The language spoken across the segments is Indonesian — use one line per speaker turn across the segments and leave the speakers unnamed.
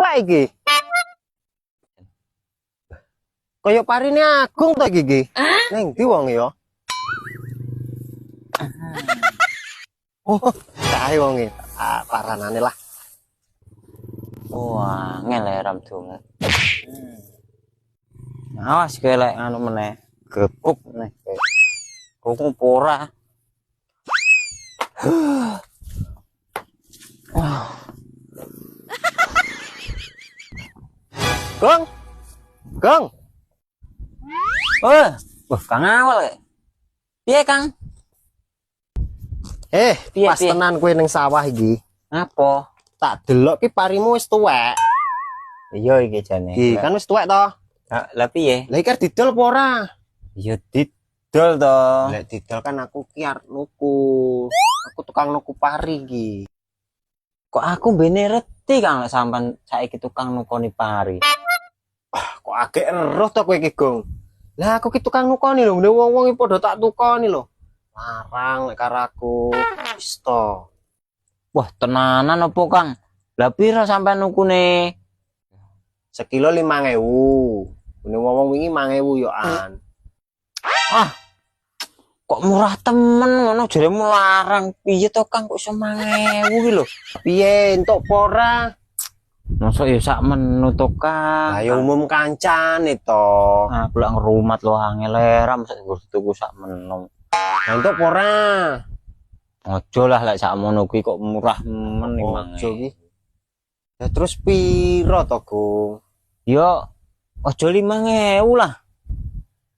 delok iki. Kaya parine agung ta iki. Ning ndi wong ya? Oh, kae wonge. Ah, paranane lah.
Wah, ngeleram donga. Awas kowe lek anu meneh, gepuk meneh. Kok ora.
Gong. Gong.
Wah, Kang Awal. Piye, Kang?
Pas tenan kowe ning sawah iki.
Apa?
Tak delok ki parimu wis tuwek.
Iya iki jane.
Iki kan wis tuwek to.
Lah piye?
Lah iki didol apa ora?
Ya didol to.
Lek didol kan aku ki arep nuku. Aku tukang nuku pari iki.
Kok aku mbene reti Kang lek sampean saiki tukang nukoni pari.
Kok agek eruh to kowe iki, Gong. Lah aku ki tukang nukoni lho, ngene wong-wong iki padha tak tukoni lho. Larang lek karo aku. Wis to.
Wah, tenanan apa, Kang? Lah pira sampean nukune?
Sekilo 5.000. Ngene wong-wong wingi 5.000 yo an.
Ah. Kok murah temen ngono jaremu larang. Piye to, Kang? Kok 5.000 iki lho?
Piye entuk ora?
Mosok ya sak menu to, Kang.
Lah ya umum kancane to.
Ah, pulang rumat lo angeleram sak tuku sak menu.
Lah entuk ora?
Ojo lah lek sak mono kuwi kok murah men
Ojo ki. Ya terus piro to, Gong?
Yo ojo 5.000 lah.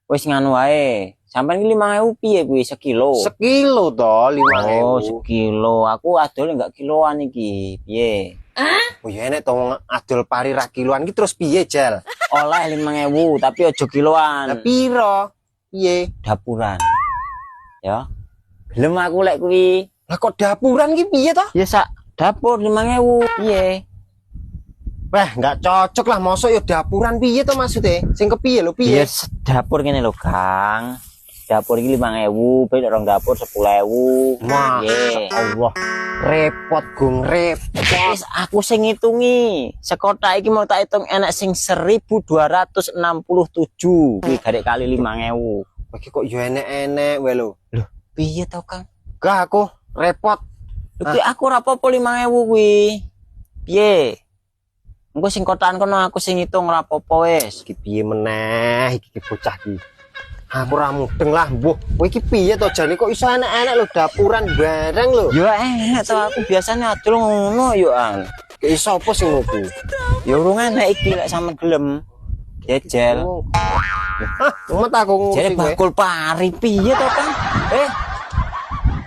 Wis nganu wae. Sampeyan ki 5.000 piye kuwi sekilo?
Sekilo to 5.000.
Oh, sekilo. Aku adol enggak kiloan iki. Piye?
Oh ya enek to adol pari ra kiloan ki terus piye, Jel?
Oleh 5.000 tapi ojo kiloan.
Lah piro? Piye?
Dapuran. Ya. Gelem aku lek kuwi.
Lah kok dapuran ki piye to?
Ya sak dapur 5.000. Piye?
Wah, enggak cocok lah mosok ya dapuran piye to maksudnya? Sing kepiye lho piye?
Ya dapur kene lho, Kang. Dapur iki 5.000, beda rong dapur 10.000.
Masya Allah. Repot, Gong, repot.
Wis aku sing ngitungi. Sekotak iki mau tak hitung enak sing 1.267. Kuwi garek kali 5.000.
Iki kok yo enek-enek wae lho.
Loh, piye to, Kang?
Gak aku repot.
Kuwi aku ora apa-apa 5.000 kuwi. Piye? Engko sing kotaan kono aku sing ngitung ora apa-apa wis.
Iki piye meneh iki bocah iki. Aku ora mudeng lah, mbuh. Kowe iki piye to jane kok iso enek-enek lho dapuran bareng lho.
Ya enak to aku biasanya adol ngono yo an.
Ki iso apa sing ngoku?
Ya urung enak iki lek sampean gelem. Jejel.
Hah, mumet aku ngurusi
Jare
kowe.
bakul pari piye to, Kang?